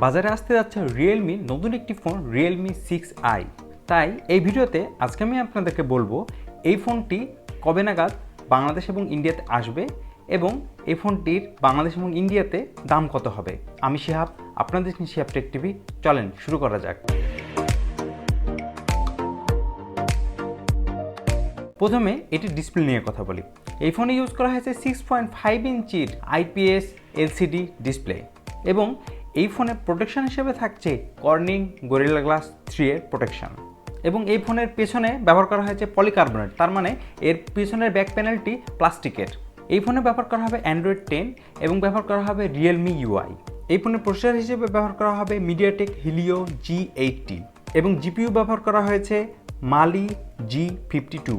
বাজারে আসতে যাচ্ছে রিয়েলমি নতুন একটি ফোন Realme 6i। তাই এই ভিডিওতে আজকে আমি আপনাদেরকে বলবো এই ফোনটি কবে নাগাদ বাংলাদেশ এবং ইন্ডিয়াতে আসবে এবং এই ফোনটির বাংলাদেশ এবং ইন্ডিয়াতে দাম কত হবে। আমি শিহাব, আপনাদের শিহাব টেক টিভি। চলেন শুরু করা যাক। প্রথমে এটির ডিসপ্লে নিয়ে কথা বলি। এই ফোনে ইউজ করা হয়েছে 6.5 ইঞ্চির IPS LCD ডিসপ্লে এবং এই ফোনে প্রোটেকশন হিসেবে থাকছে কর্নিং গরিলা গ্লাস 3 এর প্রোটেকশন এবং এই ফোনের পেছনে ব্যবহার করা হয়েছে পলিকার্বনেট, তার মানে এর পেছনের ব্যাক প্যানেলটি প্লাস্টিকের। এই ফোনে ব্যবহার করা হবে Android 10 এবং ব্যবহার করা হবে Realme UI। এই ফোনের প্রসেসর হিসেবে ব্যবহার করা হবে MediaTek Helio G80 এবং GPU ব্যবহার করা হয়েছে Mali G52।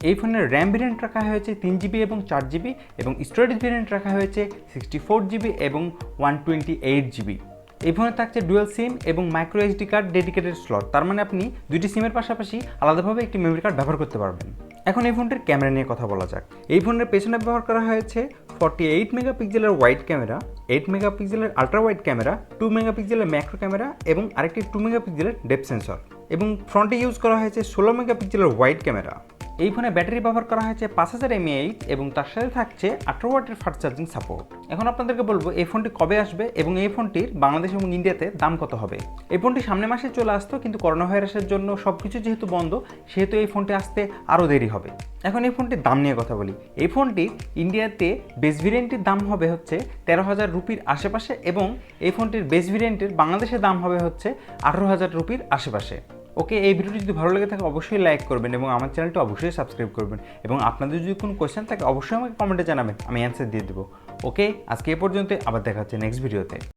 এই ফোনের র্যাম ভেরিয়েন্ট রাখা হয়েছে 3GB এবং 4GB এবং স্টোরেজ ভেরিয়েন্ট রাখা হয়েছে 64GB এবং 128GB। এই ফোনে থাকছে ডুয়াল সিম এবং micro SD card dedicated slot, তার মানে আপনি দুইটি সিমের পাশাপাশি আলাদাভাবে একটি মেমরি কার্ড ব্যবহার করতে পারবেন। এখন এই ফোনটির ক্যামেরা নিয়ে কথা বলা যাক। এই ফোনের পেছনে ব্যবহার করা হয়েছে 48 মেগাপিক্সেলের ওয়াইড ক্যামেরা, 8 মেগাপিক্সেলের আলট্রা ওয়াইড ক্যামেরা, 2 মেগাপিক্সেলের ম্যাক্রো ক্যামেরা এবং আরেকটি 2 মেগাপিক্সেলের ডেপথ সেন্সর এবং ফ্রন্টে ইউজ করা হয়েছে 16 মেগাপিক্সেলের ওয়াইড ক্যামেরা। এই ফোনে ব্যাটারি ব্যবহার করা হয়েছে 5000 mAh এবং তার সাথে থাকছে 18 ওয়াটের ফাস্ট চার্জিং সাপোর্ট। এখন আপনাদেরকে বলবো এই ফোনটি কবে আসবে এবং এই ফোনটির বাংলাদেশ এবং ইন্ডিয়াতে দাম কত হবে। এই ফোনটি সামনের মাসে চলে আসতো, কিন্তু করোনা ভাইরাসের জন্য সবকিছু যেহেতু বন্ধ, সেহেতু এই ফোনটি আসতে আরও দেরি হবে। এখন এই ফোনটির দাম নিয়ে কথা বলি। এই ফোনটির ইন্ডিয়াতে বেস ভেরিয়েন্টের দাম হবে হচ্ছে 13,000 রুপির আশেপাশে এবং এই ফোনটির বেস ভেরিয়েন্টের বাংলাদেশের দাম হবে হচ্ছে 18,000 রুপির আশেপাশে। ওকে, এই ভিডিওটি যদি ভালো লেগে থাকে অবশ্যই লাইক করবেন এবং আমার চ্যানেলটি অবশ্যই সাবস্ক্রাইব করবেন এবং আপনাদের যদি কোনো কোয়েশ্চেন থাকে অবশ্যই আমাকে কমেন্টে জানাবেন, আমি অ্যান্সার দিয়ে দেবো। ওকে, আজকে এ পর্যন্ত, আবার দেখা হচ্ছে নেক্সট ভিডিওতে।